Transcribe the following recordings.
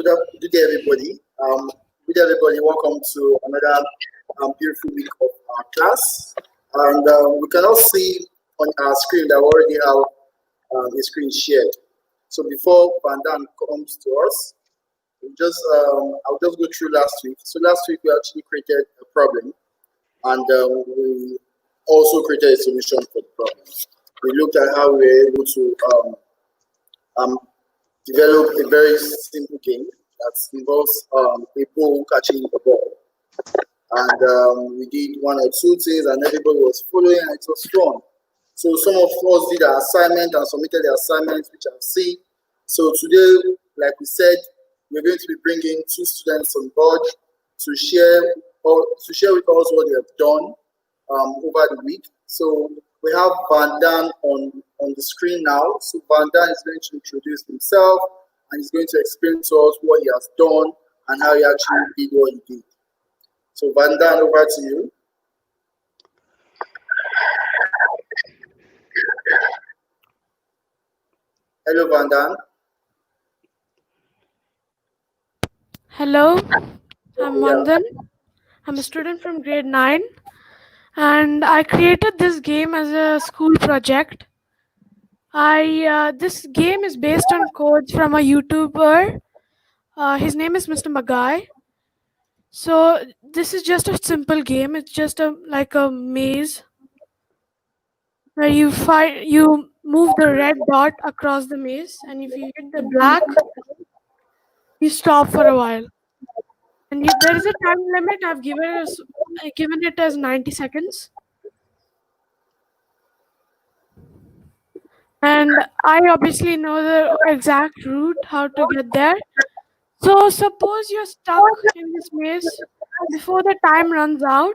Good day, everybody. Good day, everybody. Welcome to another beautiful week of our class. And we can all see on our screen that we already have a screen shared. So before Van Dan comes to us, I'll just go through last week. So last week we actually created a problem, and we also created a solution for the problem. We looked at how we were able to um, develop a very simple game that involves a ball catching the ball. And we did one or two things, and everybody was following, and it was fun. So some of us did our assignment and submitted the assignments, which I've seen. So today, like we said, we're going to be bringing two students on board to share with us what they have done over the week. So we have Van Dan on the screen now. So Van Dan is going to introduce himself, and he's going to explain to us what he has done and how he actually did what he did. So Van Dan, over to you. Hello, Van Dan. Hello, I'm Vandan. I'm a student from grade 9, and I created this game as a school project. This game is based on codes from a YouTuber. His name is Mr. Magai. So this is just a simple game. It's just like a maze where you move the red dot across the maze, and if you hit the black, you stop for a while. And there is a time limit. I've given it as 90 seconds. And I obviously know the exact route how to get there. So suppose you're stuck in this maze before the time runs out.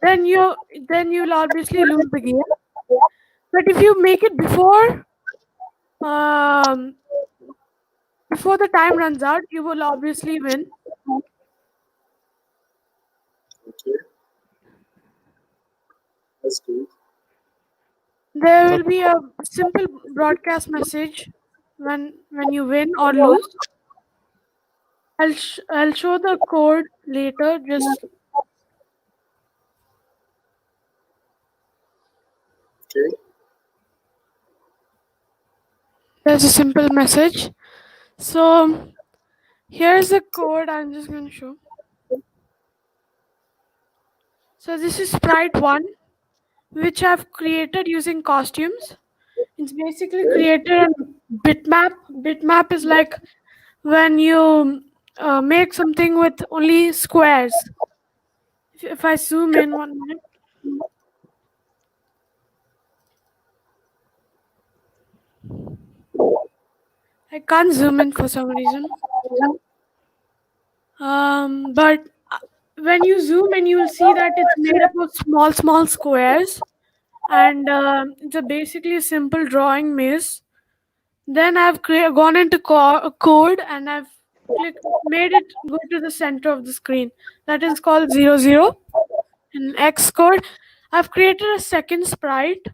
Then you'll obviously lose the game. But if you make it before the time runs out, you will obviously win. Okay. That's good. There will be a simple broadcast message when you win or lose. I'll show the code later. Okay. There's a simple message. So here's the code I'm just going to show. So this is sprite 1, which I've created using costumes. It's basically created a bitmap. Bitmap is like when you make something with only squares. If I zoom in 1 minute. I can't zoom in for some reason. But when you zoom in, you will see that it's made up of small squares. And it's basically a simple drawing maze. Then I've gone into code, and I've made it go to the center of the screen. That is called 00 in Xcode. I've created a second sprite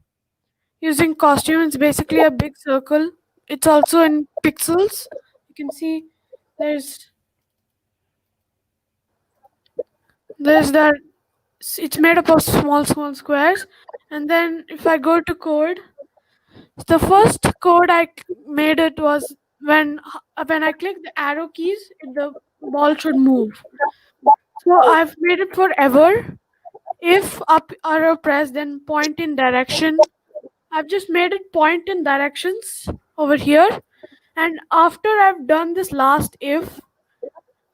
using costume. It's basically a big circle. It's also in pixels. You can see there's that. It's made up of small squares. And then if I go to code, the first code I made it was when I click the arrow keys, the ball should move. So I've made it forever. If up arrow press, then point in direction. I've just made it point in directions over here. And after I've done this last if,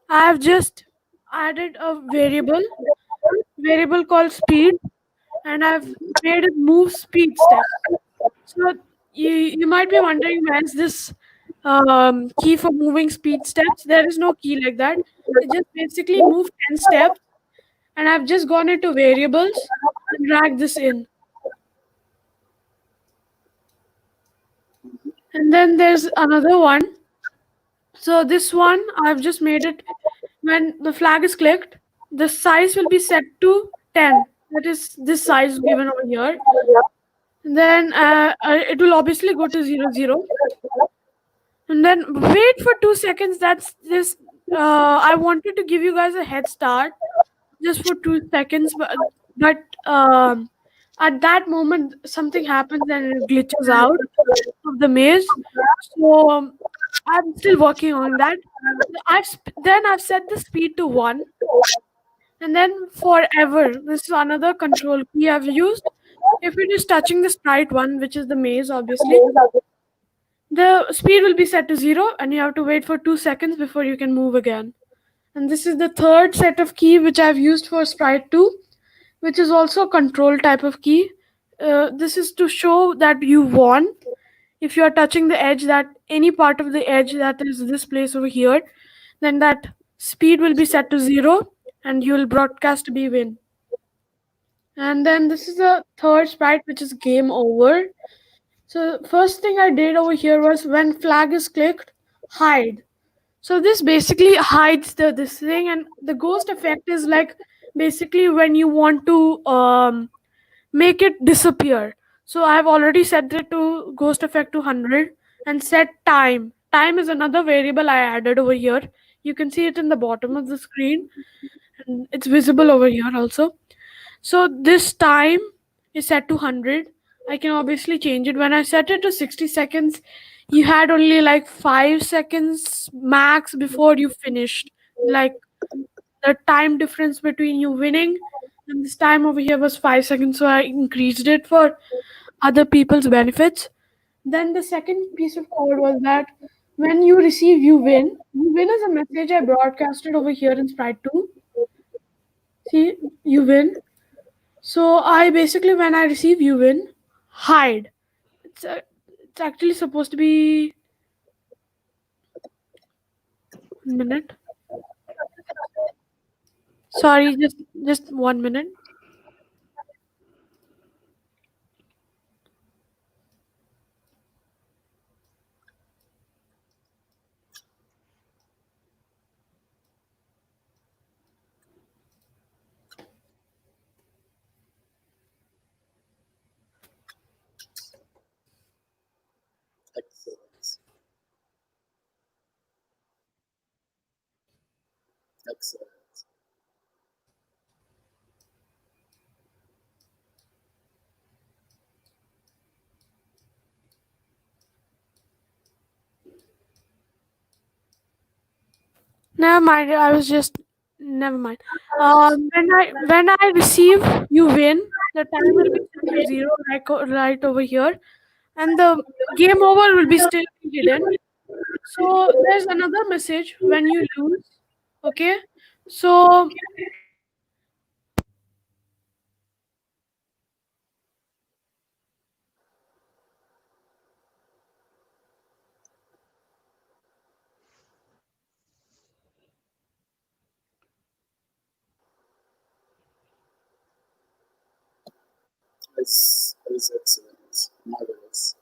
I've just added a variable called speed, and I've made it move speed step. So you might be wondering, where's this key for moving speed steps? There is no key like that. It just basically move 10 steps, and I've just gone into variables and dragged this in. And then there's another one. So this one, I've just made it when the flag is clicked, the size will be set to 10. That is this size given over here. And then it will obviously go to 00. and then wait for 2 seconds. That's this. I wanted to give you guys a head start just for 2 seconds, but at that moment something happens and it glitches out of the maze. So I'm still working on that. Then I've set the speed to 1, and then forever. This is another control key I've used. If it is touching the sprite 1, which is the maze, obviously, the speed will be set to 0, and you have to wait for 2 seconds before you can move again. And this is the third set of key which I've used for sprite 2, which is also a control type of key. This is to show that you won. If you are touching the edge, that any part of the edge that is this place over here, then that speed will be set to 0 and you will broadcast to be win. And then this is the third sprite, which is game over. So first thing I did over here was when flag is clicked, hide. So this basically hides the this thing, and the ghost effect is like basically when you want to make it disappear. So I have already set it to ghost effect to 100 and set time. Time is another variable I added over here. You can see it in the bottom of the screen, and it's visible over here also. So this time is set to 100. I can obviously change it. When I set it to 60 seconds, you had only like 5 seconds max before you finished. Like the time difference between you winning and this time over here was 5 seconds, so I increased it for other people's benefits. Then the second piece of code was that when you receive you win. You win is a message I broadcasted over here in Sprite 2. See, you win. So I basically, when I receive you win, hide. It's actually supposed to be 1 minute. Sorry, just 1 minute. Excellent. Excellent. Never mind. I was just never mind. When I receive you win, the time will be set to 0 right over here, and the game over will be still hidden. So there's another message when you lose. Okay, so It's excellent. Marvelous.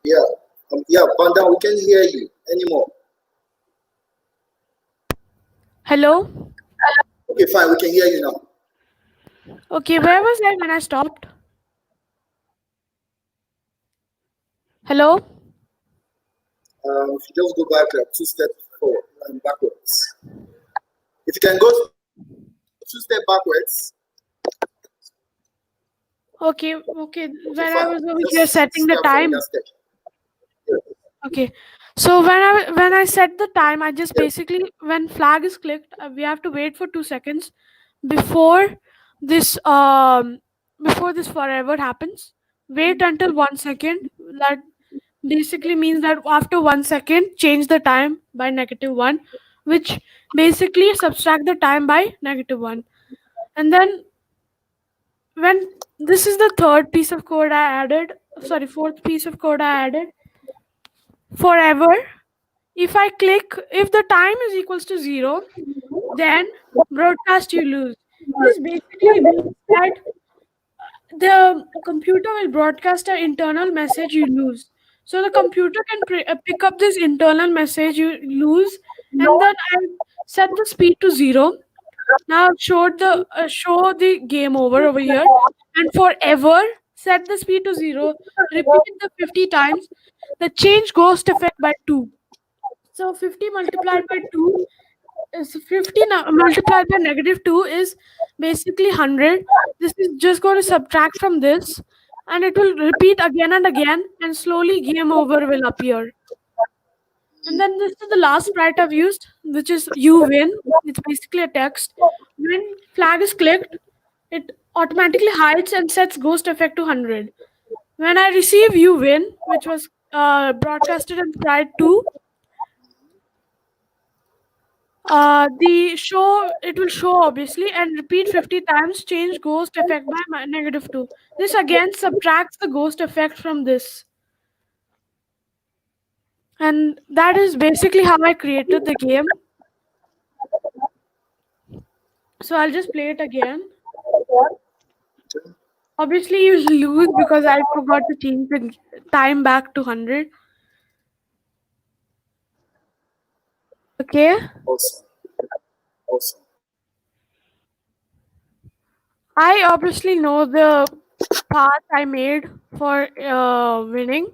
Yeah. Yeah, Panda, we can hear you anymore. hello. Okay, fine, we can hear you now. Okay, where was I when I stopped? Hello. If you just go back 2 steps forward and backwards. If you can go 2 steps backwards, Okay, okay. When okay, I fine. was over here Just setting the step from time. that step. Yeah. Okay. So when I set the time, I just basically when flag is clicked, we have to wait for 2 seconds before this before this forever happens. Wait until 1 second. That basically means that after 1 second, change the time by -1, which basically subtract the time by -1. And then when this is the third piece of code I added, sorry, fourth piece of code I added. Forever, if the time is equals to 0, then broadcast you lose. This basically means that the computer will broadcast an internal message you lose. So the computer can pick up this internal message you lose, and then I set the speed to 0. Now show the game over here, and forever set the speed to 0. Repeat the 50 times. The change ghost effect by 2. So 50 multiplied by 2 is 50 multiplied by -2 is basically 100. This is just going to subtract from this, and it will repeat again and again, and slowly game over will appear. And then this is the last sprite I've used, which is you win. It's basically a text. When flag is clicked, it automatically hides and sets ghost effect to 100. When I receive you win, which was broadcasted in sprite 2, it will show obviously and repeat 50 times, change ghost effect by -2. This again subtracts the ghost effect from this. And that is basically how I created the game. So I'll just play it again. Obviously you lose because I forgot to change the time back to 100. Okay. Awesome. Awesome. I obviously know the path I made for winning,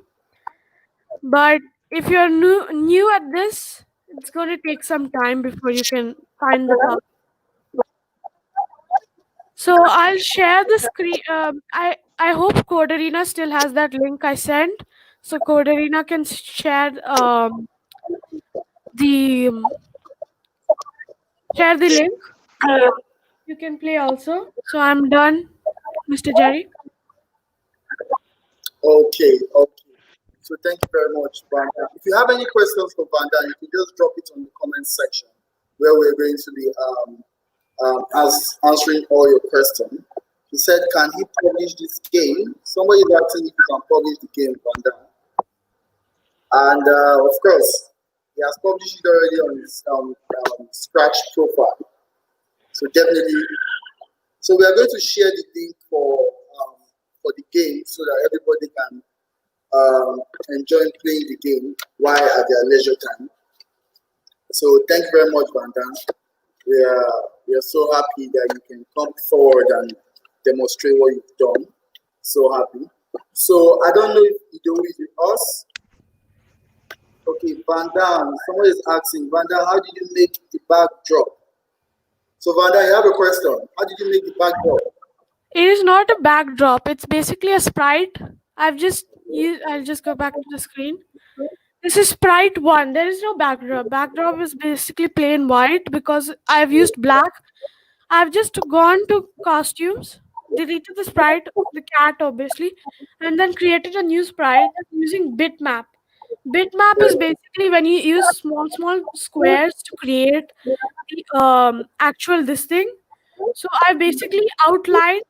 but if you're new at this, it's going to take some time before you can find the path. So I'll share the screen. I hope Coderina still has that link I sent, so Coderina can share the share the link. You can play also. So I'm done, Mr. Jerry. Okay, okay. So thank you very much, Vanda. If you have any questions for Vanda, you can just drop it on the comment section where we're going to be answering all your questions. He said, can he publish this game? Somebody is asking if he can publish the game, Vanda. And of course, he has published it already on his Scratch profile. So definitely, so we are going to share the link for the game so that everybody can enjoy playing the game while at their leisure time. So thank you very much, Vanda. We are so happy that you can come forward and demonstrate what you've done. So happy. So I don't know if Ido is with us. Okay, Vanda, someone is asking, Vanda, how did you make the backdrop? So Vanda, you have a question. How did you make the backdrop? It is not a backdrop. It's basically a sprite. I'll just go back to the screen. This is sprite 1. There is no backdrop. Backdrop is basically plain white because I've used black. I've just gone to costumes, deleted the sprite, the cat obviously, and then created a new sprite using bitmap. Bitmap is basically when you use small squares to create the actual this thing. So I basically outlined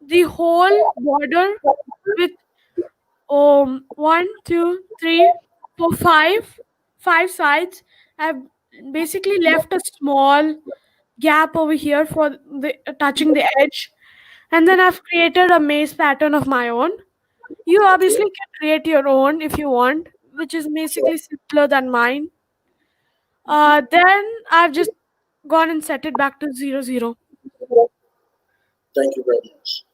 the whole border with 1, 2, 3, 4, 5 sides. I've basically left a small gap over here for the touching the edge, and then I've created a maze pattern of my own. You obviously can create your own if you want, which is basically simpler than mine. Then I've just gone and set it back to 0, 0. Thank you very much.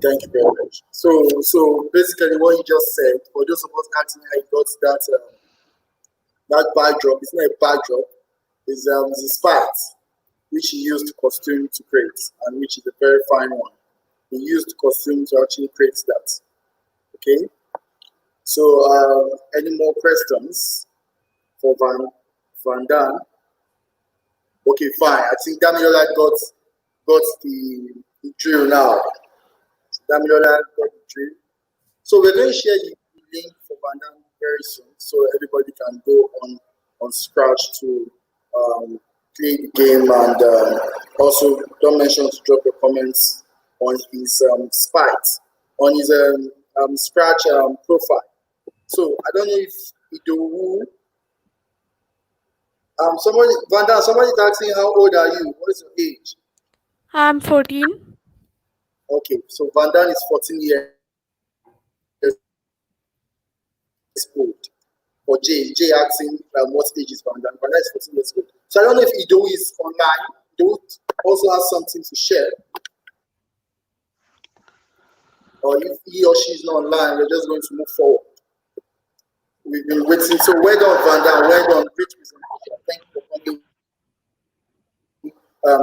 Thank you very much. So basically, what you just said, for those of us asking how you got that backdrop, it's not a backdrop. It's a spot which he used costume to create, and which is a very fine one. He used costume to actually create that. Okay. So, any more questions for Van Dan? Okay, fine. I think Damilola got the drill now. Damilola got the drill. So we're going to share the link Van Damme very soon, so everybody can go on Scratch to play the game, and also don't mention to drop your comments on his spite on his Scratch profile. So I don't know if Idowu, somebody Van Damme, somebody is asking how old are you? What is your age? I'm 14. Okay, so Van Damme is 14 years old. For Jay asking what age is Van Damme. Van Damme is 14 years old. So I don't know if Ido is online. Ido also has something to share. Or if he or she is not online, we're just going to move forward. We've been waiting. So well done, Van Damme. Well done. Great presentation. Thank you for coming.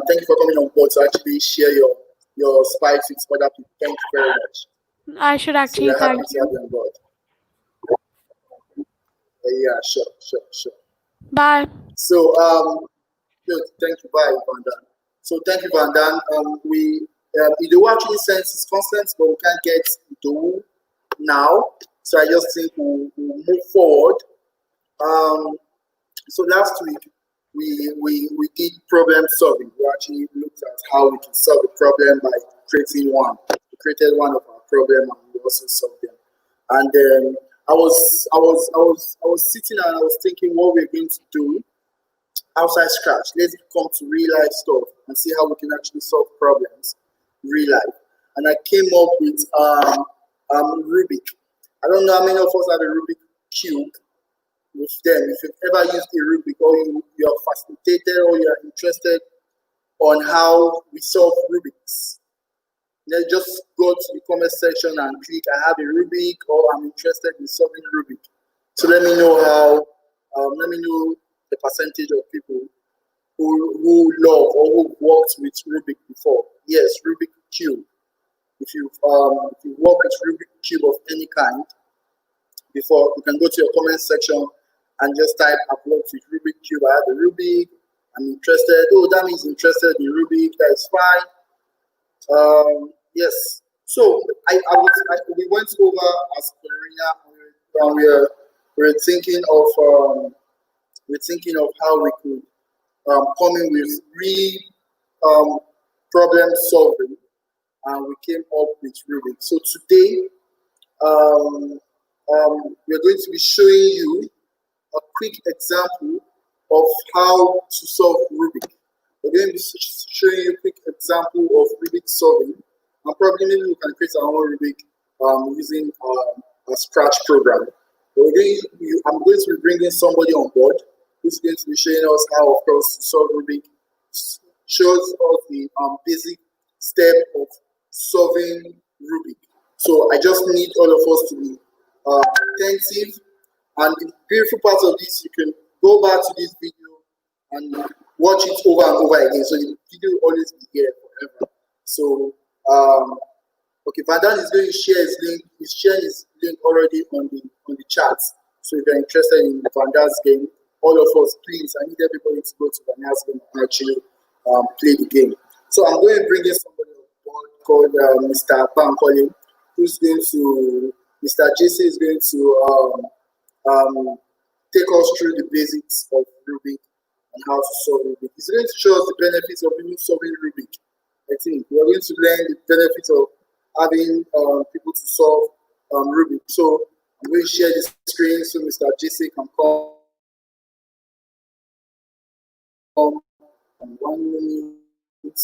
Thank you for coming on board to actually share your spikes with other people. Thank you very much. I should So actually we're happy thank to have you. you on board. Yeah, sure. Bye. So good. Thank you, bye, Van Damme. So thank you, Van Damme. We Ido actually sends his consent, but we can't get Ido now. So I just think we'll move forward. So last week we did problem solving. We actually looked at how we can solve a problem by creating one. We created one of our problem and we also solved them. And then I was sitting and I was thinking what we're going to do outside Scratch. Let's come to real life stuff and see how we can actually solve problems real life. And I came up with Rubik. I don't know how many of us have a Rubik cube with them. If you've ever used a Rubik or you are fascinated or you are interested on how we solve Rubik's, then just go to the comment section and click I have a Rubik or I'm interested in solving Rubik. So let me know let me know the percentage of people who love or who worked with Rubik before. Yes, Rubik Cube. If you've worked with Rubik Cube of any kind before, you can go to your comment section and just type I've worked with Rubik Cube. I have a Rubik. I'm interested. Oh, that means interested in Rubik. That is fine. Yes. So we went over as Coderina, and we're thinking of how we could come in with real problem solving, and we came up with Rubik. So today, we're going to be showing you a quick example of how to solve Rubik. We're going to be showing you a quick example of Rubik solving, and probably maybe we can create our own Rubik using a Scratch program. I'm going to be bringing somebody on board who's going to be showing us how, of course, to solve Rubik, shows us the basic step of solving Rubik. So I just need all of us to be attentive. And the beautiful part of this, you can go back to this video and watch it over and over again. So the video will always be here forever. So okay, Van Damme is going to share his link. He's sharing his link already on the chat. So if you're interested in Van Damme's game, all of us, please, I need everybody to go to Van Damme's game and actually play the game. So I'm going to bring in somebody on board called Mr. Bankole, who's going to, Mr. JC is going to take us through the basics of Rubik and how to solve Rubik. He's going to show us the benefits of even solving Rubik. I think we're going to learn the benefits of having people to solve Rubik. So I'm going to share the screen so Mr. JC can come. 1 minute.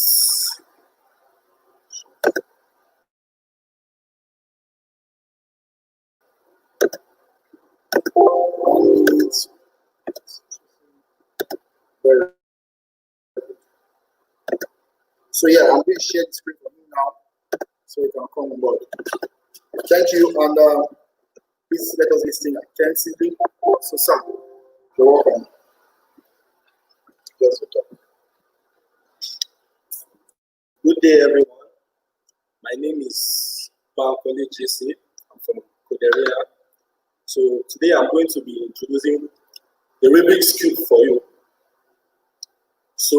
So yeah, I'm going to share the screen for you now, so you can come on board. Thank you, and please let us listen attentively. So Sam, you're welcome. Yes, okay. Good day, everyone. My name is Bankole JC. I'm from Coderina. So today I'm going to be introducing the Rubik's Cube for you. So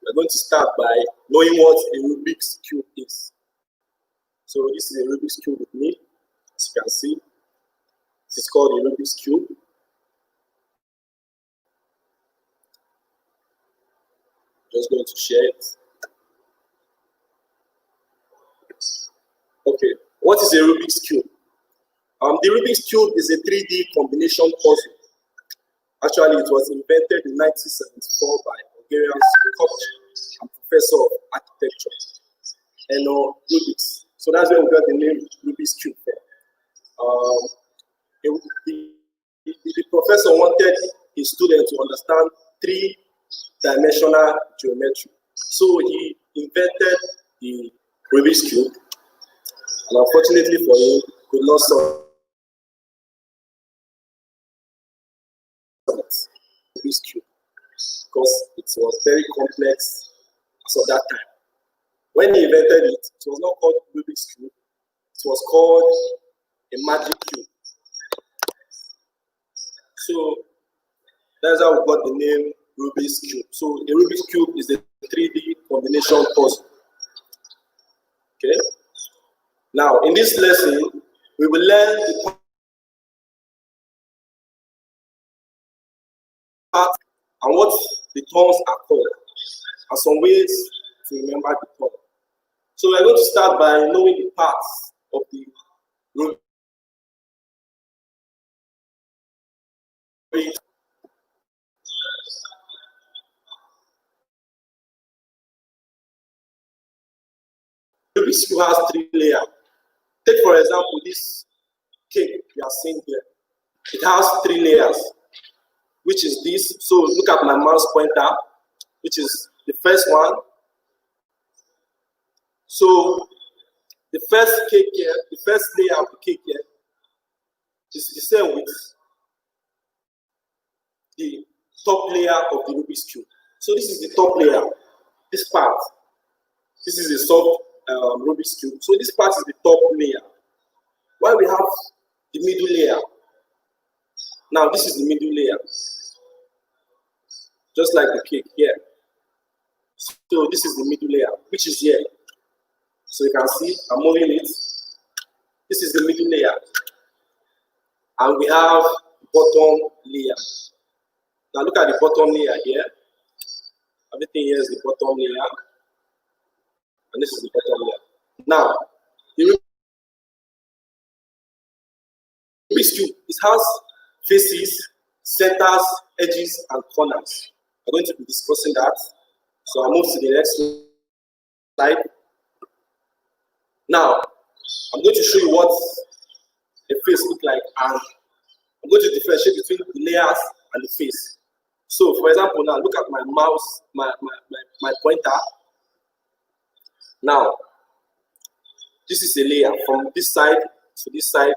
we're going to start by knowing what a Rubik's Cube is. So this is a Rubik's Cube with me. It's you can see, this is called a Rubik's Cube. Just going to share it. Okay, what is a Rubik's Cube? The Rubik's Cube is a 3D combination puzzle. Actually, it was invented in 1974 by Bulgarian sculptor and professor of architecture, Rubik's. So that's where we got the name Rubik's Cube from. The professor wanted his students to understand three-dimensional geometry. So he invented the Rubik's Cube, and unfortunately for him, could not solve Rubik's Cube because it was very complex as of that time. When he invented it, it was not called Rubik's Cube, it was called a magic cube. So that's how we got the name Rubik's Cube. So a Rubik's Cube is a 3D combination puzzle. Okay. Now in this lesson, we will learn the parts and what the terms are called, and some ways to remember the term. So we're going to start by knowing the parts of the Rubik's. Rubik's Cube has 3 layers. Take for example this cake you are seeing here. It has 3 layers, which is this. So look at my mouse pointer, which is the first one. So the first cake here, the first layer of the cake here is the same with the top layer of the Rubik's Cube. So this is the top layer, this part. This is a soft Rubik's Cube. So this part is the top layer. While we have the middle layer. Now this is the middle layer. Just like the cake here. So this is the middle layer, which is here. So you can see I'm moving it. This is the middle layer. And we have bottom layer. Now look at the bottom layer here. Everything here is the bottom layer. And this is the bottom layer. Now, the Rubik's Cube, it has faces, centers, edges, and corners. We're going to be discussing that. So I'll move to the next slide. Now, I'm going to show you what the face looks like, and I'm going to differentiate between the layers and the face. So, for example, now look at my mouse, my pointer. Now, this is a layer from this side to this side,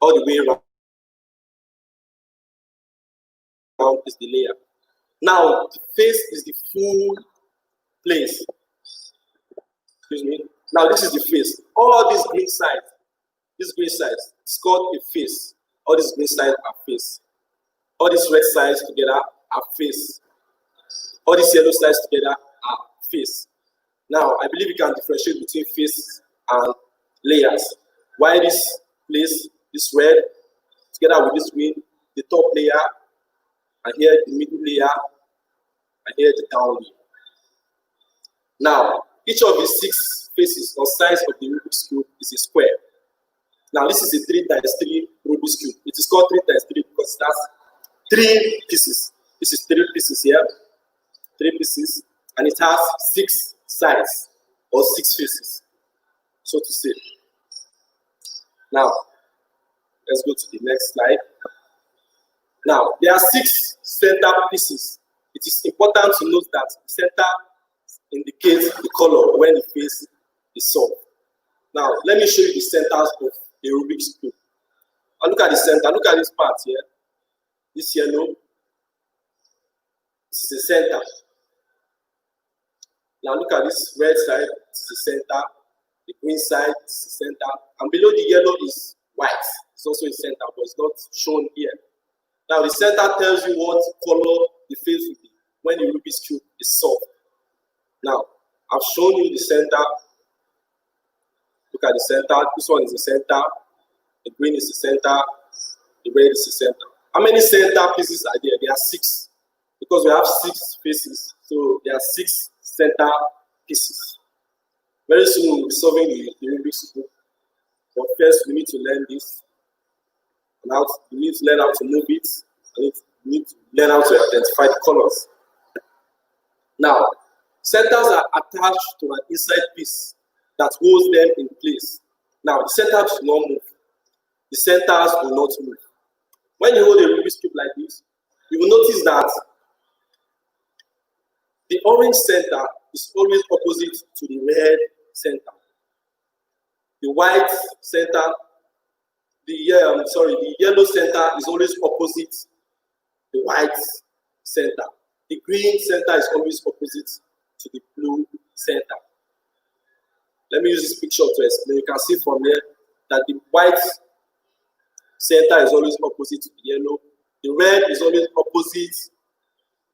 all the way around is the layer. Now, the face is the full place. Excuse me. Now, this is the face. All these green sides, it's called a face. All these green sides are face. All these red sides together are face. All these yellow sides together are face. Now, I believe you can differentiate between face and layers. Why this place, this red, together with this green, the top layer, and here the middle layer, and here the down layer. Now, each of the 6 faces or sides of the Rubik's Cube is a square. Now, this is a 3x3 Rubik's Cube. It is called 3x3 because it has 3 pieces. This is 3 pieces here, 3 pieces, and it has 6 sides or 6 faces, so to say. Now, let's go to the next slide. Now, there are 6 center pieces. It is important to note that the center indicates the color when the face is solved. Now, let me show you the centers of the Rubik's Cube. And look at the center. Look at this part here. This yellow. This is the center. Now look at this red side. This is the center. The green side is the center. And below the yellow is white. It's also a center, but it's not shown here. Now the center tells you what color the face will be when the Rubik's Cube is solved. Now, I've shown you the center. Look at the center. This one is the center. The green is the center, the red is the center. How many center pieces are there? There are 6. Because we have 6 faces, so there are 6 center pieces. Very soon we'll be solving the Rubik's Cube. But first we need to learn this. And we need to learn how to move it. And we need to learn how to identify the colors. Now, centers are attached to an inside piece that holds them in place. Now, the centers do not move. The centers do not move. When you hold a Rubik's Cube like this, you will notice that the orange center is always opposite to the red center. The white center, the yellow center is always opposite the white center. The green center is always opposite to the blue center. Let me use this picture to explain. You can see from here that the white center is always opposite to the yellow. The red is always opposite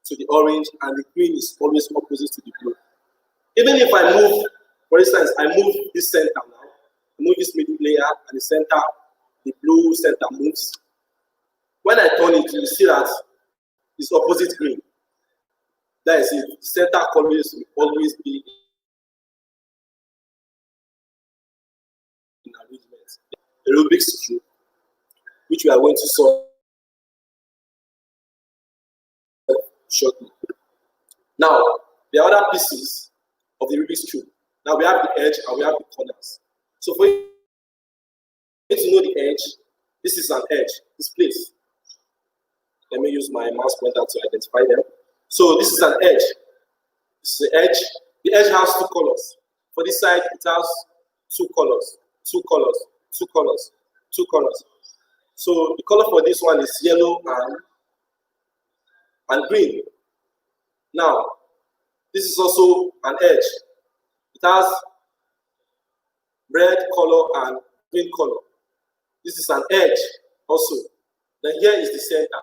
to the orange, and the green is always opposite to the blue. Even if I move, for instance, I move this center now, I move this middle layer, and the center, the blue center moves. When I turn it, you see that it's opposite green. That is it. The center colors will always be in arrangement. The Rubik's Cube, which we are going to solve shortly. Now, there are other pieces of the Rubik's Cube. Now we have the edge and we have the corners. So for you to know the edge, this is an edge, this place. Let me use my mouse pointer to identify them. So this is an edge. This is the edge. The edge has 2 colors. For this side, it has 2 colors, 2 colors, 2 colors, 2 colors. So the color for this one is yellow and green. Now, this is also an edge. It has red color and green color. This is an edge also. Then here is the center.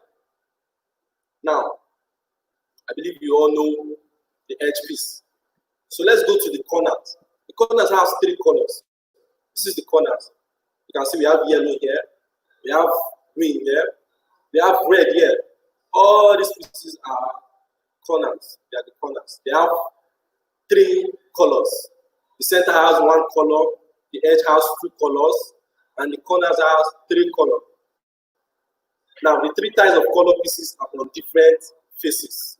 Now, I believe you all know the edge piece. So let's go to the corners. The corners have 3 colors. This is the corners. You can see we have yellow here, we have green here, we have red here. All these pieces are corners. They are the corners. They have 3 colors. The center has 1 color, the edge has 2 colors, and the corners has 3 colors. Now, the 3 types of color pieces are on different faces.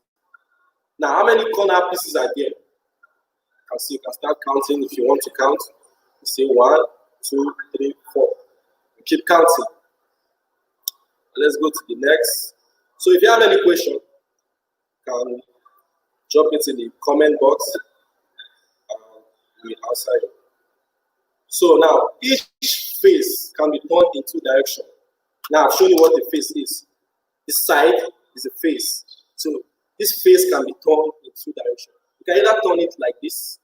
Now, how many corner pieces are there? You can see, you can start counting if you want to count. You say 1, 2, 3, 4. You keep counting. Let's go to the next. So if you have any question, you can drop it in the comment box. We answer you. So now, each face can be turned in 2 directions. Now I've shown you what the face is. This side is a face. So this face can be turned in 2 directions. You can either turn it like this.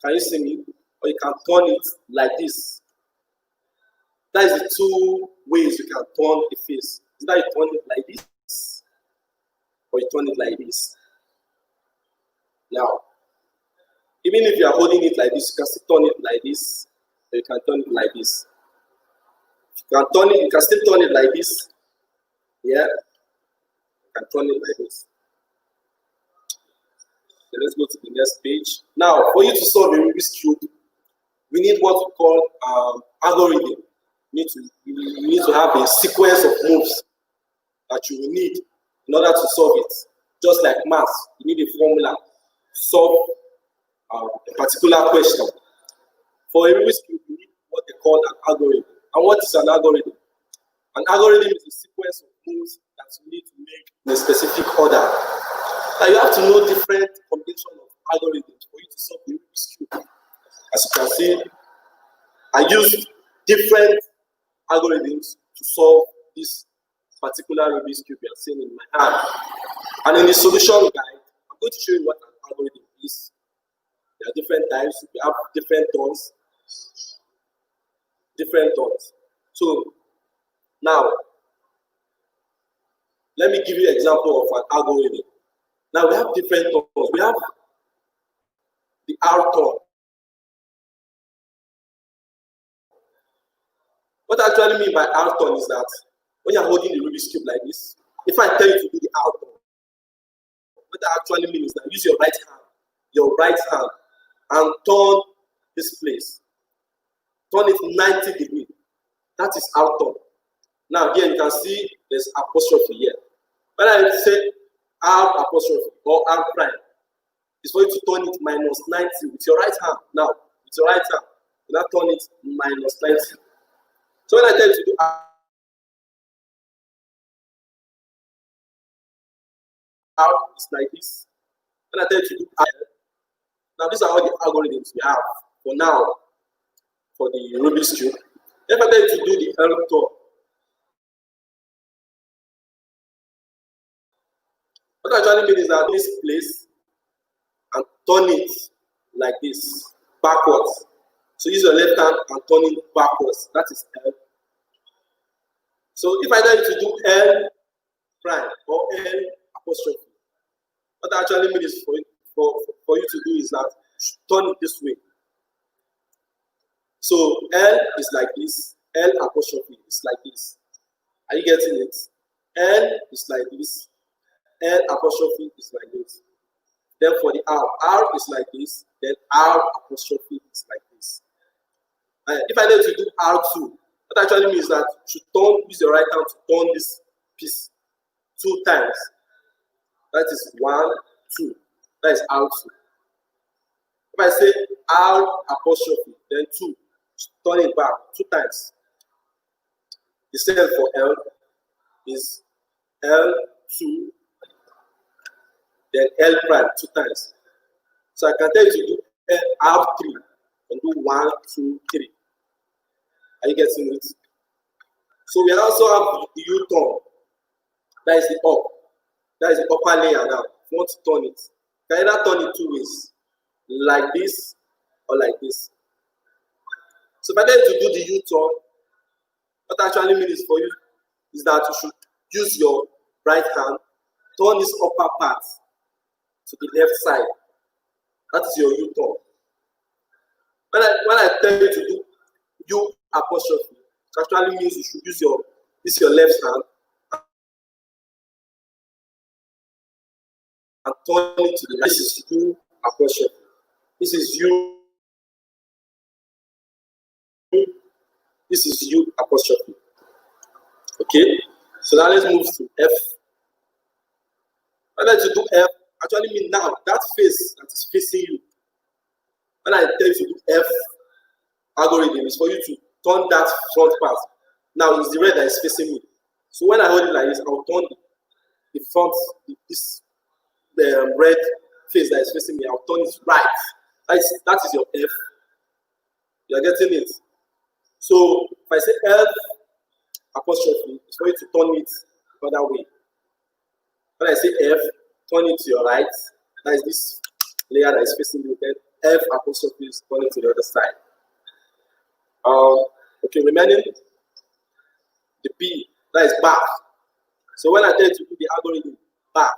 Can you see me? Or you can turn it like this. That is the 2 ways you can turn a face. Either you turn it like this, or you turn it like this. Now, even if you are holding it like this, you can still turn it like this, or you can turn it like this. You can turn it, you can still turn it like this. Yeah, you can turn it like this. So let's go to the next page. Now, for you to solve a Rubik's Cube, we need what we call algorithm. You need to have a sequence of moves that you will need in order to solve it. Just like math, you need a formula to solve a particular question. For a Rubik's Cube, you need what they call an algorithm. And what is an algorithm? An algorithm is a sequence of moves that you need to make in a specific order. Now you have to know different combinations of algorithms for you to solve the Rubik's Cube. As you can see, I used different algorithms to solve this particular Rubik's Cube you are seeing in my hand. And in the solution guide, I'm going to show you what an algorithm is. There are different types. We have different tones. So now, let me give you an example of an algorithm. Now we have different tones. We have the R tone. What I actually mean by out turn is that when you're holding the Rubik's Cube like this, if I tell you to do the out turn, what I actually mean is that use your right hand, and turn this place. Turn it 90 degrees. That is out turn. Now here you can see there's apostrophe here. When I say R apostrophe or R prime, it's for you to turn it minus 90 with your right hand. Now, with your right hand, you now turn it minus 90. So when I tell you to do R, it's like this. When I tell you to do R, now these are all the algorithms we have for now for the Rubik's Cube. If I tell you to do the L turn, what I actually mean is that this place and turn it like this, backwards. So use your left hand and turn it backwards. That is L. So if I tell you to do L prime or L apostrophe, what I actually mean is for you to do is that turn it this way. So L is like this, L apostrophe is like this. Are you getting it? L is like this, L apostrophe is like this. Then for the R is like this, then R apostrophe is like this. If I need to do R2, what actually means that you should use your right hand to turn this piece 2 times. That is 1, 2. That is R2. If I say R apostrophe, then 2, turn it back 2 times. The same for L is L2, then L prime 2 times. So I can tell you to do R3 and do 1, 2, 3. Are you getting it? So we also have the U-turn. That is the up. That is the upper layer now. If you want to turn it, you can either turn it 2 ways, like this or like this. So if I tell you to do the U-turn, what actually means for you is that you should use your right hand, turn this upper part to the left side. That is your U-turn. When I tell you to do U apostrophe, it actually means you should use your left hand and turn it to the right. This is U apostrophe. This is U. This is U apostrophe. Okay. So now let's move to F. When I tell you to do F, actually mean now that face that is facing you. When I tell you to do F algorithm, is for you to turn that front part. Now it's the red that is facing me. So when I hold it like this, I'll turn the front, the red face that is facing me, I'll turn it right. That is your F. You are getting it. So if I say F apostrophe, it's for you to turn it the other way. When I say F, turn it to your right. That is this layer that is facing you. Then F apostrophe is turn it to the other side. Okay, remaining the B, that is back. So when I tell you to do the algorithm back,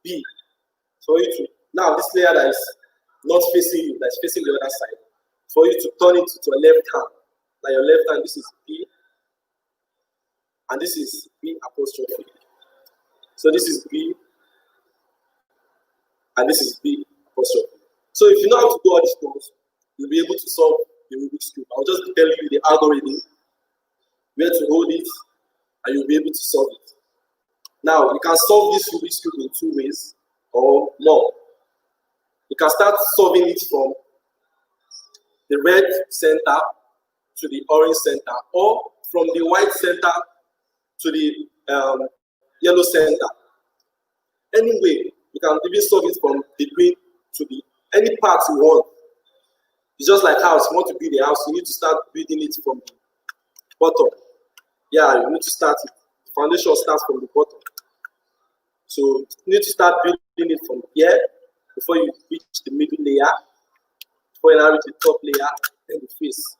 B, for you to now this layer that is not facing you, that's facing the other side, for you to turn it to your left hand. Like your left hand, this is B, and this is B apostrophe. So this is B, and this is B apostrophe. So if you know how to do all these things, you'll be able to solve the Rubik's Cube. I'll just tell you the algorithm, where to hold it, and you'll be able to solve it. Now, you can solve this Rubik's Cube in 2 ways or more. You can start solving it from the red center to the orange center, or from the white center to the yellow center. Anyway, you can even solve it from the green to the any part you want. It's just like house. You want to build a house, you need to start building it from the bottom. Yeah, you need to start it. The foundation starts from the bottom. So you need to start building it from here before you reach the middle layer, before you now reach the top layer and the face.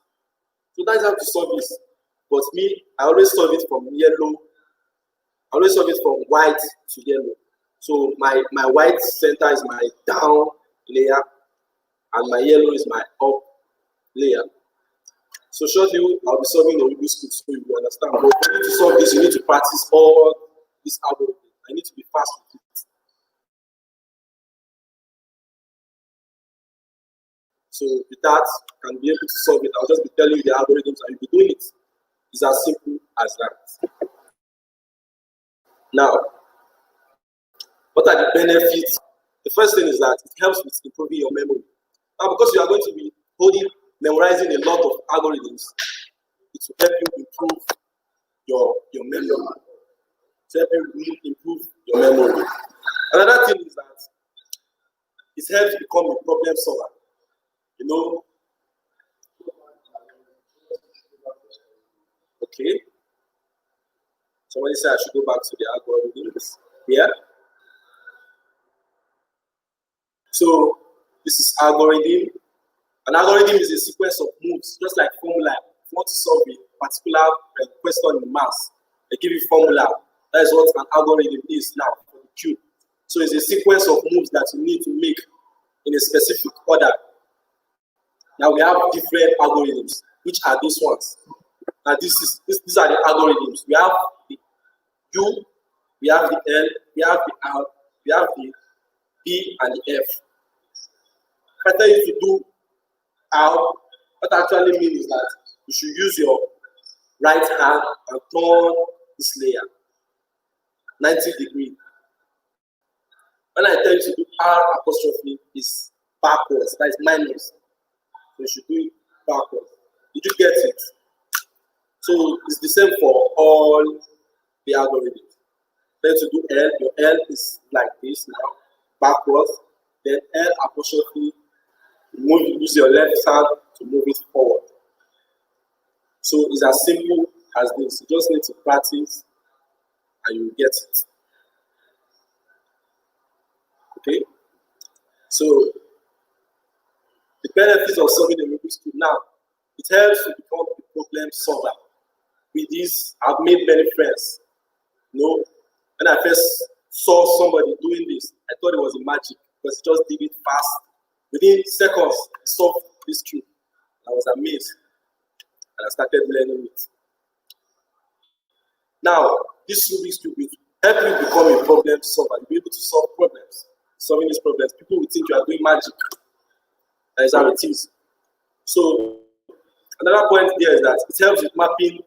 So that's how to solve this. But me, I always solve it from yellow. I always solve it from white to yellow. So my white center is my down layer, and my yellow is my up layer. So So shortly, I'll be solving the Rubik's Cube so you will understand. But for you to solve this, you need to practice all this algorithm. I need to be fast with it. So with that, you can be able to solve it. I'll just be telling you the algorithms and you'll be doing it. It's as simple as that. Now, what are the benefits? The first thing is that it helps with improving your memory. Now, because you are going to be memorizing a lot of algorithms, it will help you improve your memory. To help you improve your memory. Another thing is that it helps become a problem solver. You know, okay. Somebody said I should go back to the algorithms. Yeah. So this is algorithm. An algorithm is a sequence of moves, just like formula. If you want to solve a particular question in maths, they give you formula. That is what an algorithm is now for the cube. So it's a sequence of moves that you need to make in a specific order. Now we have different algorithms. Which are these ones? Now these are the algorithms. We have the U, we have the L, we have the R, we have the B and the F. If I tell you to do R, what I actually mean is that you should use your right hand and turn this layer 90 degrees. When I tell you to do R apostrophe is backwards, that is minus. So you should do it backwards. Did you get it? So it's the same for all the algorithms. Then to do L, your L is like this now, backwards. Then L apostrophe, use your left hand to move it forward. So it's as simple as this. You just need to practice and you will get it. Okay? So the benefits of solving the Rubik's Cube now, it helps you become a problem solver. With this, I've made many friends. You know, when I first saw somebody doing this, I thought it was a magic because he just did it fast. Within seconds, he solved this cube. I was amazed. And I started learning it. Now, this Rubik's Cube will help you become a problem solver. You'll be able to solve problems. Solving these problems, people will think you are doing magic. That is how it is. So, another point there is that it helps with mapping.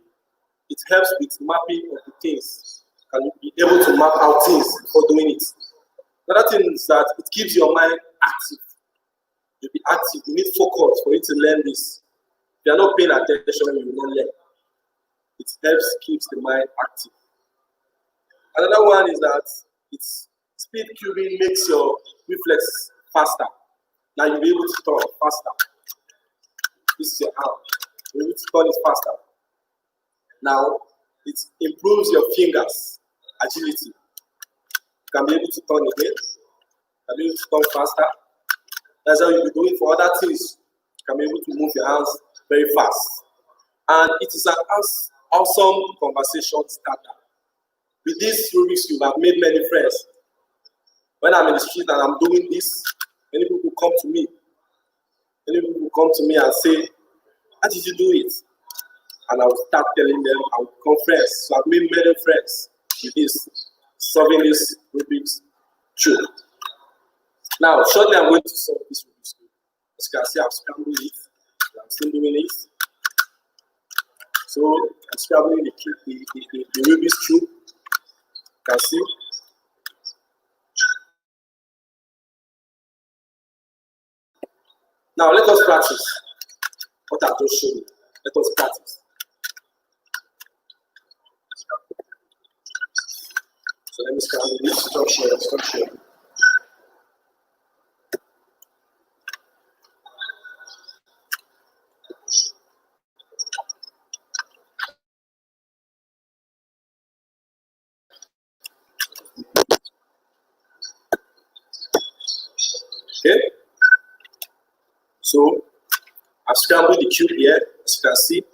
It helps with mapping of the things. Can you be able to map out things before doing it? Another thing is that it keeps your mind active. You'll be active. You need focus for you to learn this. If you're not paying attention, you will not learn. It helps keeps the mind active. Another one is that it's speed cubing makes your reflex faster. Now you'll be able to turn faster. This is your arm. You'll be able to turn it faster. Now it improves your fingers agility. You can be able to turn again. You can be able to turn faster. That's how you'll be doing for other things. You can be able to move your hands very fast. And it is an awesome conversation starter. With this Rubik's Cube, I've made many friends. When I'm in the street and I'm doing this, many people come to me. Many people come to me and say, how did you do it? And I will start telling them, I will become friends. So I've made many friends with this, solving this Rubik's Cube. Now, shortly I'm going to solve this Rubik's Cube. As you can see, I've scrambled it. I'm still doing it. So I'm scrambling the Rubik's Cube. You can see. Now let us practice what I've just shown you. Let us practice. So let me scramble this. Stop sharing. Stop sharing. Okay. So I've scrambled the cube here, as you can see.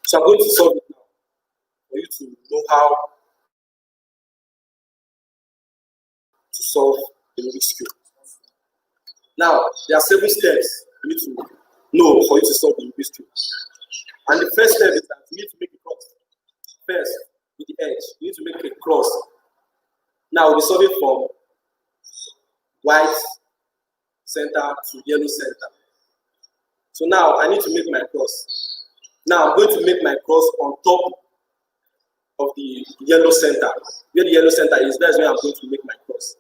So I'm going to solve it now for you to know how to solve the Rubik's Cube. Now, there are several steps you need to know for you to solve the Rubik's Cube. Now we're solving from white center to yellow center. So now I need to make my cross. Now I'm going to make my cross on top of the yellow center. Where the yellow center is, that's where I'm going to make my cross.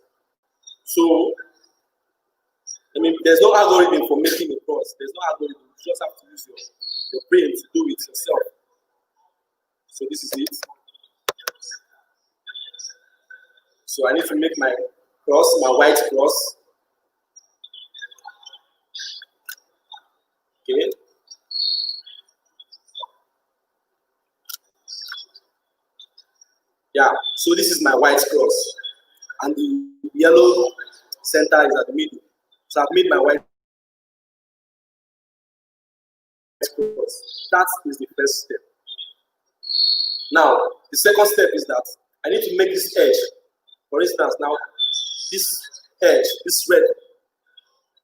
So, I mean, there's no algorithm for making a cross. There's no algorithm. You just have to use your brain to do it yourself. So this is it. So I need to make my cross, my white cross. Okay. Yeah, so this is my white cross. And the yellow center is at the middle. So I've made my white cross. That is the first step. Now, the second step is that I need to make this edge. For instance, now this edge, this red,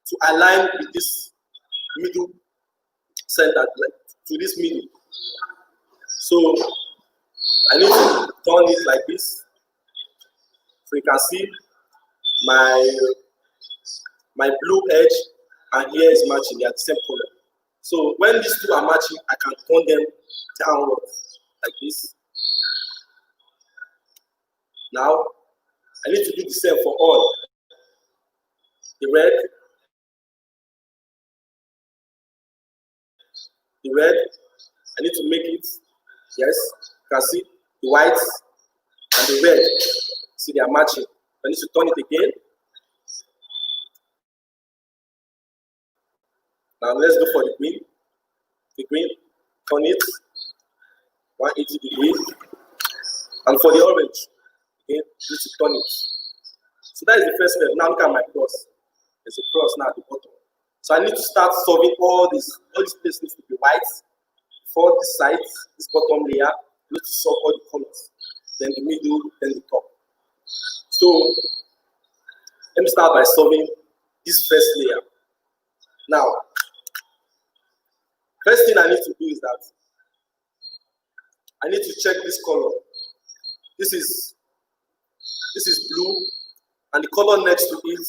to align with this middle center, to this middle. So I need to turn it like this. So you can see my blue edge and here is matching, they are the same color. So when these two are matching, I can turn them downwards like this. Now I need to do the same for all. The red, I need to make it, yes, you can see the white and the red, see they are matching. I need to turn it again. Now let's go for the green. The green, turn it 180 degrees. And for the orange, again, need to turn it. So that is the first step. Now look at my cross. There's a cross now at the bottom. So I need to start solving all this place needs to be white. For the sides, this bottom layer, you need to solve all the colors. Then the middle, then the top. So let me start by solving this first layer. Now, first thing I need to do is that I need to check this color. This is blue, and the color next to it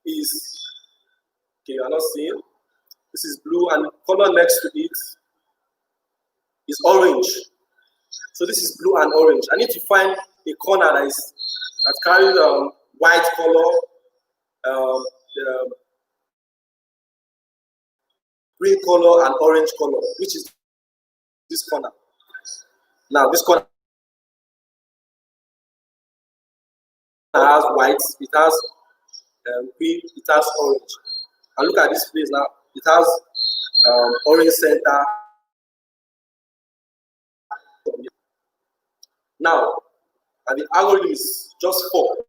is, okay, you are not seeing. This is blue, and the color next to it is orange. So this is blue and orange. I need to find a corner that carries white color, green color, and orange color, which is this corner. Now this corner has white, it has green, it has orange. And look at this place now. It has orange center. Now, and the algorithm is just 4.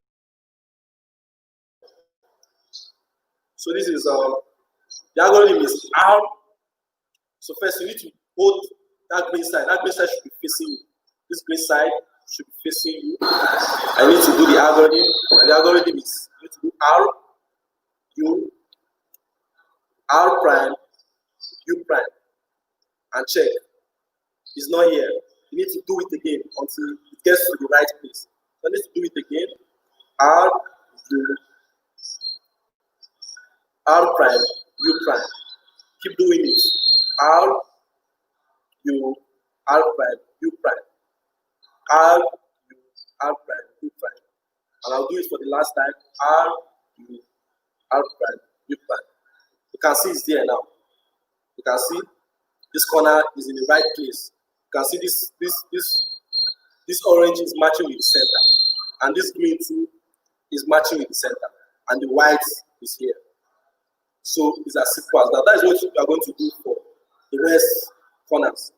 So this is the algorithm is R. So first you need to hold that green side. That green side should be facing you. This green side should be facing you. I need to do the algorithm. And the algorithm is you need to do R, U, R prime, U prime, and check. It's not here. You need to do it again until it gets to the right place. So I need to do it again. R, U, R prime, U prime. Keep doing it. R, U, R prime, U prime. R, U, R prime, U prime. And I'll do it for the last time. R, U, R prime, U prime. You can see it's there now. You can see this corner is in the right place. You can see this orange is matching with the center. And this green too is matching with the center. And the white is here. So it's as simple as that. That is what you are going to do for the rest corners.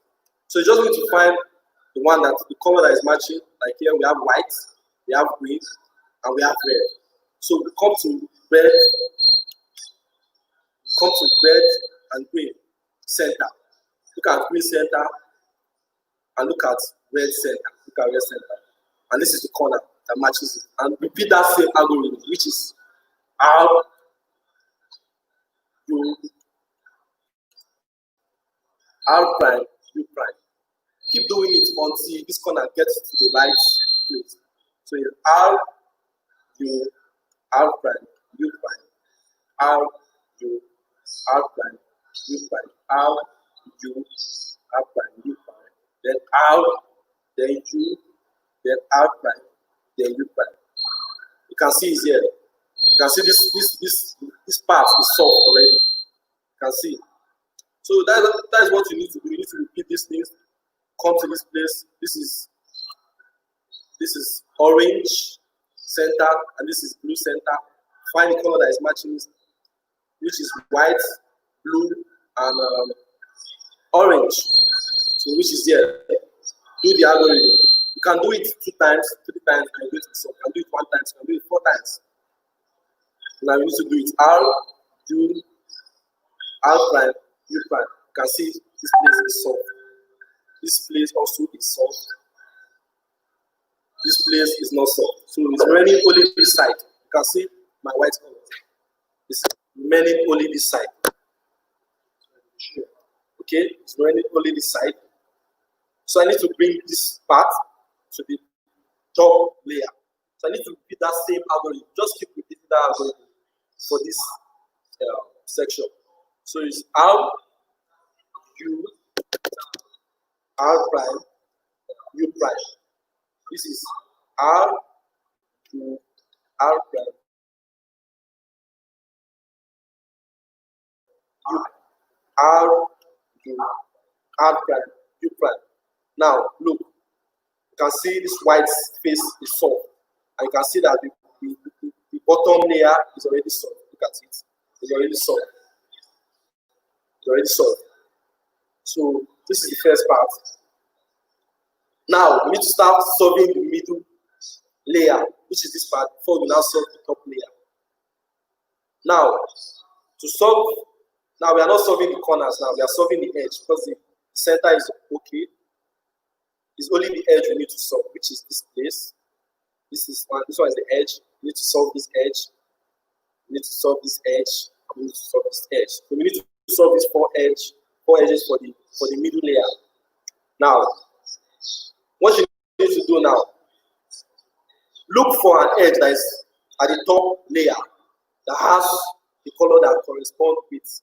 So you just need to find the one that the color that is matching. Like here we have white, we have green, and we have red. So we come to red and green center. Look at green center and look at red center. Look at red center. And this is the corner that matches it. And repeat that same algorithm, which is R, U, R prime, U prime. Keep doing it until this corner gets to the right place. So it's R, U, R prime, U prime, R, U, R prime, U prime, R, U, R prime, U prime, then R, then U, then R prime, then U prime. You can see it here. You can see this part is solved already. You can see. So that is what you need to do. You need to repeat these things. Come to this place. This is orange center and this is blue center. Find the color that is matching, which is white, blue, and orange. So which is here. Do the algorithm. You can do it 2 times, 3 times, and do it so. You can do it 1 time, you can do it 4 times. Now you need to do it R, U, R prime, U prime. You can see this place is solved. This place also is solved. This place is not solved. So it's remaining only this side. You can see my white color. It's remaining only this side. Okay, it's remaining only this side. So I need to bring this part to the top layer. So I need to repeat that same algorithm. Just keep repeating that algorithm for this section. So it's R, U, R prime, U prime. This is R, U, R prime, U, R, U, R prime, U prime. Now look, you can see this white space is solved, and you can see that the bottom layer is already solved. Look at it; it's already solved. It's already solved. So this is the first part. Now we need to start solving the middle layer, which is this part, before we now solve the top layer. Now, to solve, now we are not solving the corners now, we are solving the edge because the center is okay. It's only the edge we need to solve, which is this place. This one is the edge. We need to solve this edge. We need to solve this edge. We need to solve this edge. So we need to solve these 4 edges for the middle layer. Now, what you need to do now, look for an edge that is at the top layer that has the color that corresponds with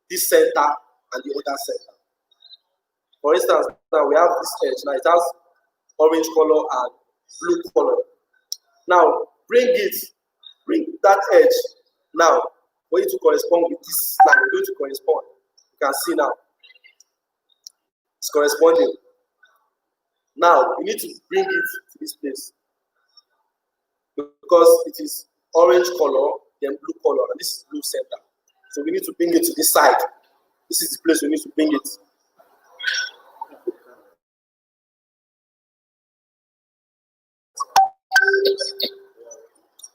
this center and the other center. For instance, now we have this edge. Now it has orange color and blue color. Now bring that edge now for it to correspond with this line. We're going to correspond. You can see now it's corresponding. Now we need to bring it to this place because it is orange color, then blue color, and this is blue center. So we need to bring it to this side. This is the place we need to bring it.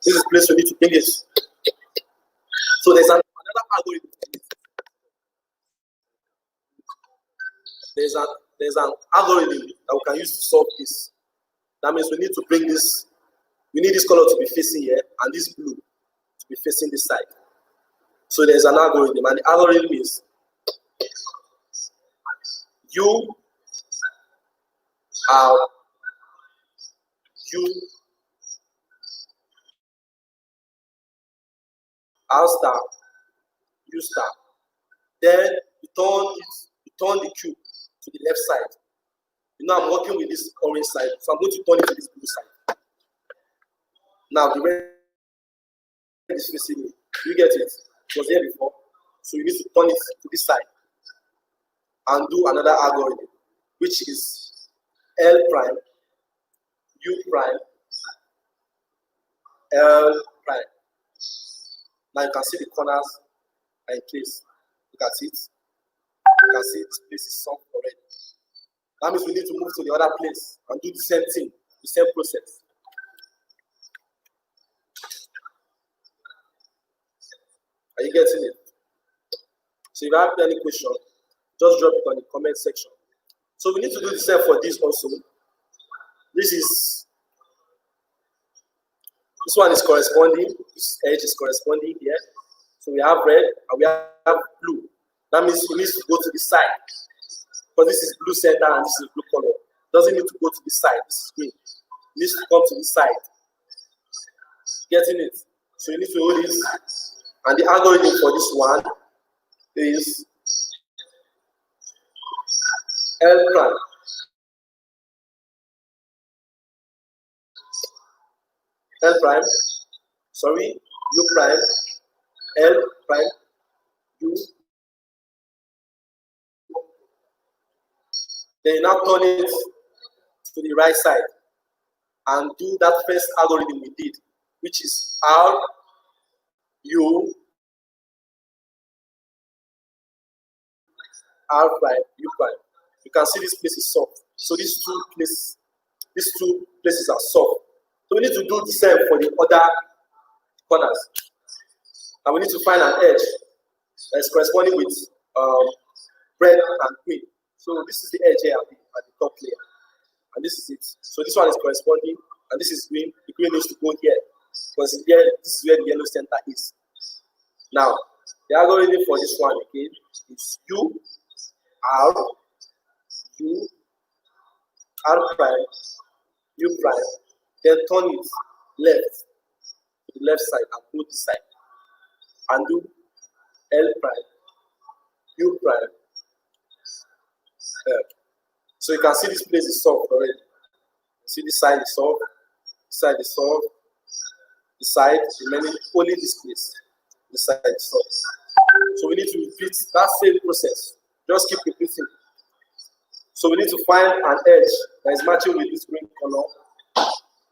This is the place we need to bring it. So there's another algorithm. There's an algorithm that we can use to solve this. That means we need to bring this. We need this color to be facing here and this blue to be facing this side. So there's an algorithm, and the algorithm is U R U R star U star. Then you turn the cube to the left side. You know I'm working with this orange side, so I'm going to turn it to this blue side. Now the red is facing me. You get it? It was here before. So you need to turn it to this side and do another algorithm, which is L prime, U prime, L prime. Now you can see the corners are in place. Look at it. You can see this place is solved already. That means we need to move to the other place and do the same thing, the same process. Are you getting it? So if you have any question, just drop it on the comment section. So we need to do the same for this also. This one is corresponding. This edge is corresponding here. So we have red and we have blue. That means we need to go to the side. Because this is blue center and this is blue color. Doesn't need to go to the side. This is green. It needs to come to the side. Getting it? So you need to hold this, and the algorithm for this one is L prime. L prime, sorry, U prime, L prime, U. Then you now turn it to the right side and do that first algorithm we did, which is R, U, R prime, U prime. You can see this place is soft. So these two places are soft. So we need to do the same for the other corners. And we need to find an edge that is corresponding with red and green. So this is the edge here at the top layer. And this is it. So this one is corresponding, and this is green. The green needs to go here. Because here, this is where the yellow center is. Now, the algorithm for this one again is U, R, U, R prime, U prime, then turn it left to the left side and go this side. And do L prime, U prime. So you can see this place is soft already. See this side is soft, this side is soft, this side remaining only this place. This side is soft. So we need to repeat that same process. Just keep repeating. So we need to find an edge that is matching with this green color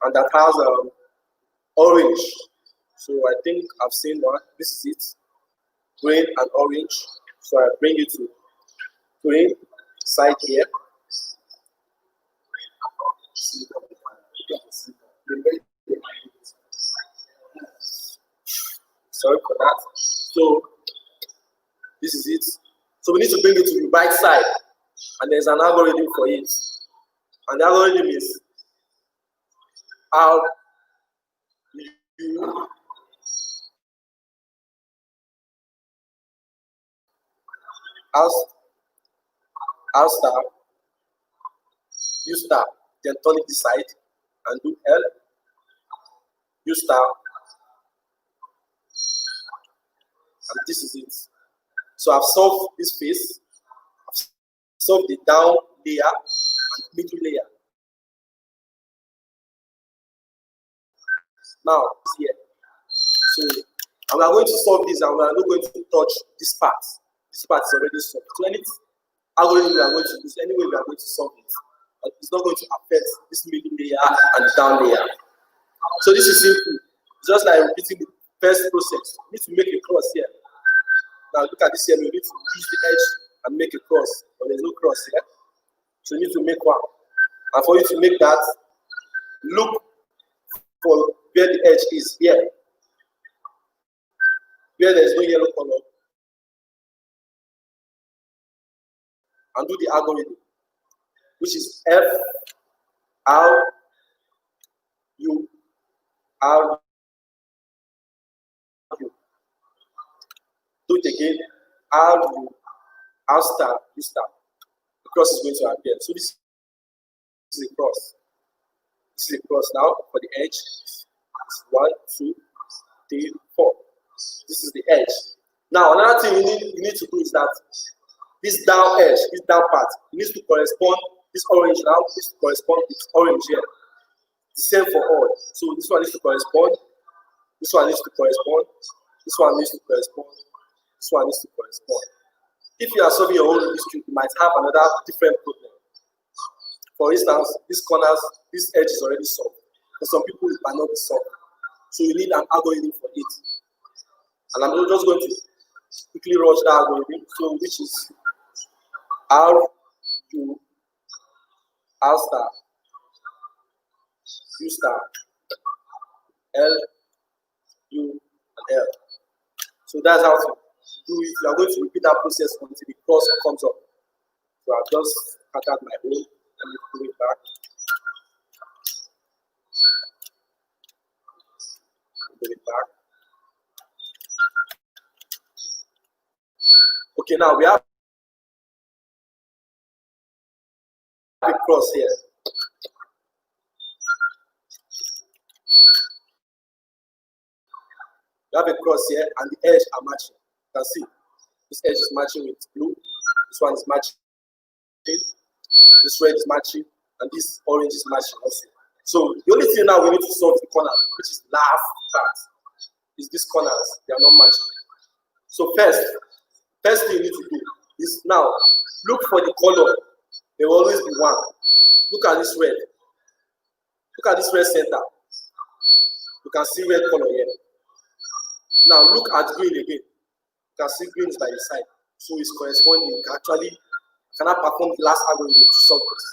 and that has orange. So I think I've seen one. This is it. Green and orange. So I bring it to green side here. Sorry for that. So this is it. So we need to bring it to the right side, and there's an algorithm for it. And the algorithm is R, U, R star, U star, then turn it this side and do L, U star, and this is it. So I've solved this phase, I've solved the down layer and middle layer. Now it's here. So and we are going to solve this, and we are not going to touch this part. This part is already solved. So any algorithm we are going to use, anyway we are going to solve it. But it's not going to affect this middle layer and the down layer. So this is simple. It's just like repeating the first process. You need to make a cross here. Now look at this here. You need to use the edge and make a cross, but there's no cross here. So you need to make one. And for you to make that, look for where the edge is here. Where there is no yellow color. And do the algorithm, which is F, R, U, R, U. Do it again, R, U, R star, U star. The cross is going to appear. So this is a cross. This is a cross now for the edge. 1, 2, 3, 4. This is the edge. Now another thing you need to do is that this down edge, this down part, it needs to correspond. This orange now needs to correspond with orange here. The same for all. So this one needs to correspond. This one needs to correspond. This one needs to correspond. This one needs to correspond. If you are solving your own Rubik's cube, you might have another different problem. For instance, these corners, this edge is already solved. For some people, it might not be solved. So you need an algorithm for it. And I'm just going to quickly rush the algorithm. So which is R, U, R star, U star, L, U, and L. So that's how to do it. You are going to repeat that process until the cross comes up. So I've just scattered my own. Let me pull it back. Pull it back. Okay, now we have a cross here. You have a cross here, and the edge are matching. You can see this edge is matching with blue, this one is matching, this red is matching, and this orange is matching also. So the only thing now we need to solve the corner, which is the last part, is these corners, they are not matching. So first thing you need to do is now look for the color. There will always be one. Look at this red. Look at this red center. You can see red color here. Now look at green again. You can see green is by the side. So it's corresponding. You can actually cannot perform the last algorithm to solve this.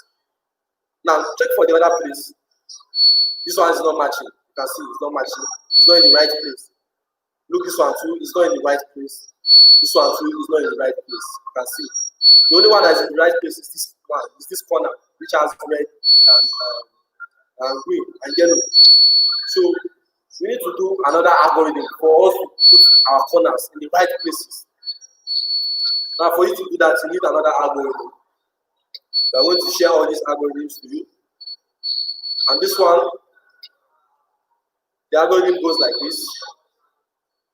Now check for the other place. This one is not matching. You can see it's not matching. It's not in the right place. Look, this one too, it's not in the right place. This one too is not in the right place. You can see. The only one that is in the right place is this one, is this corner, which has red and green and yellow. So we need to do another algorithm for us to put our corners in the right places. Now for you to do that, you need another algorithm. We are going to share all these algorithms to you. And this one, the algorithm goes like this.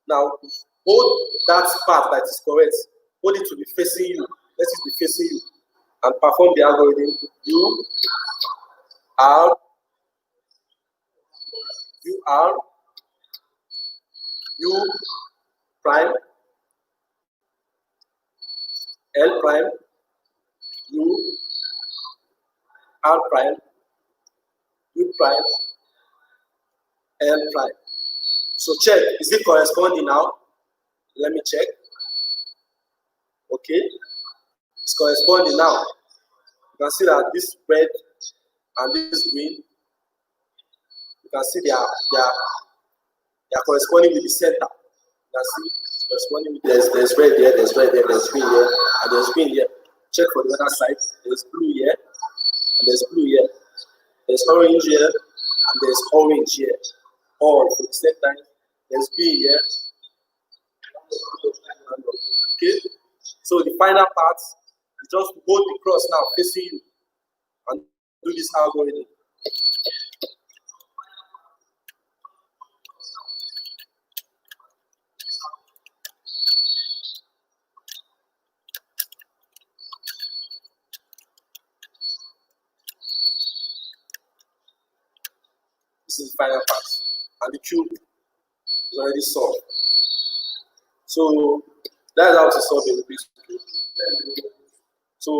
Now hold that part that is correct. Hold it to be facing you. Let it be facing you. And perform the algorithm. U R U prime L prime U R prime U prime L prime. So check, is it corresponding now? Let me check. Okay, it's corresponding now. You can see that this red and this green, you can see they are corresponding with the center. You can see it's corresponding with there's red here, there's red there, there's green here, and there's green here. Check for the other side. There's blue here, and there's blue here. There's orange here, and there's orange here. All for the same time. There's green here. Okay. So the final part is just hold the cross now facing you and do this algorithm. This is the final part, and the cube is already solved. So that's how to solve a Rubik's cube. So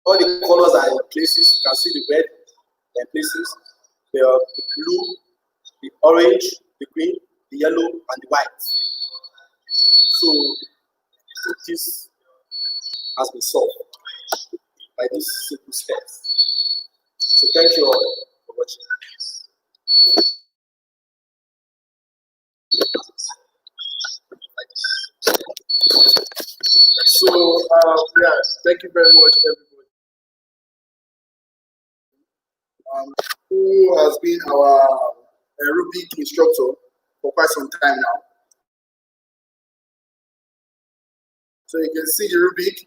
all the colors are in places. You can see the red in places. The blue, the orange, the green, the yellow, and the white. So this has been solved by these simple steps. So thank you all for watching. So yeah, thank you very much, everybody. Who has been our Rubik instructor for quite some time now. So you can see the Rubik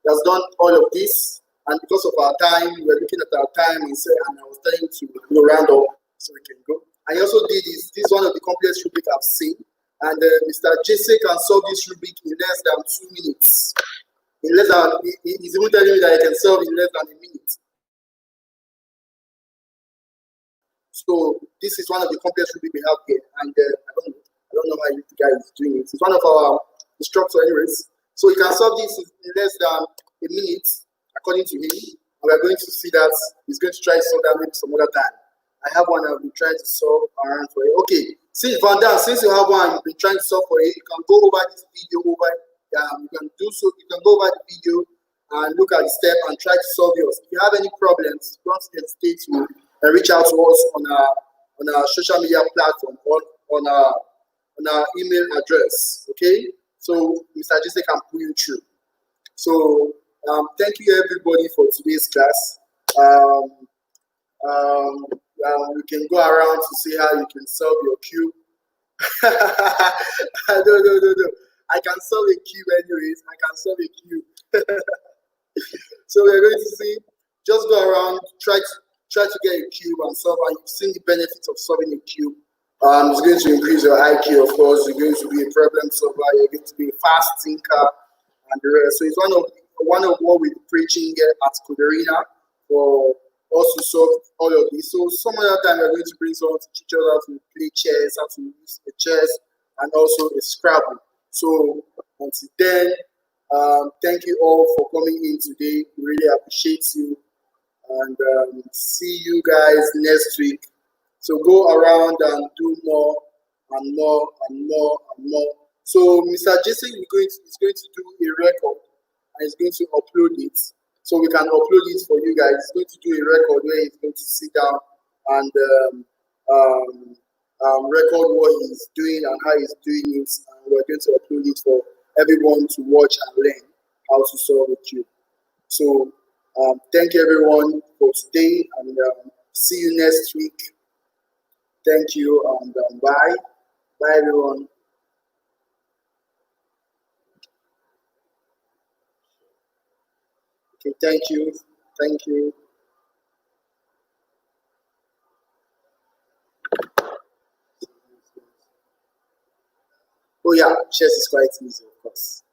has done all of this, and because of our time, we were looking at our time and I was telling to go round up so we can go. And he also did this. This is one of the complex Rubik I've seen. And Mr. Jesse can solve this Rubik in less than 2 minutes. In less than, he's even telling me that he can solve in less than a minute. So this is one of the complex Rubik we have here, and I don't know how you guys is doing it. It's one of our instructors, anyways. So you can solve this in less than a minute, according to him. And we're going to see that he's going to try to solve that maybe some other time. I have one I've been trying to solve around for it. Okay, since Van Dam, since you have one you've been trying to solve for it, you can go over this video over. You can do so. You can go over the video and look at the step and try to solve yours. If you have any problems, don't hesitate to reach out to us on our social media platform or on our email address. Okay, so Mr. Jesse can pull you through. So thank you everybody for today's class. You can go around to see how you can solve your cube. No. I can solve a cube anyways. I can solve a cube. So we're going to see. Just go around, try try to get a cube and solve, and you've seen the benefits of solving a cube. It's going to increase your IQ, of course. You're going to be a problem solver. You're going to be a fast thinker, and the rest. So it's one of what we're preaching here at Coderina for us to solve all of this. So some other time we're going to bring someone to teach us how to play chess, how to use a chess, and also a Scrabble. So until then, thank you all for coming in today. We really appreciate you, and see you guys next week. So go around and do more and more and more and more. So Mr. Jason is going to do a record and he's going to upload it. So we can upload it for you guys. He's going to do a record where he's going to sit down and record what he's doing and how he's doing it. And we're going to upload it for everyone to watch and learn how to solve a cube. So thank you everyone for today, and see you next week. Thank you, and bye. Bye, everyone. Okay, thank you. Thank you. Oh, yeah, chess is quite easy, of course.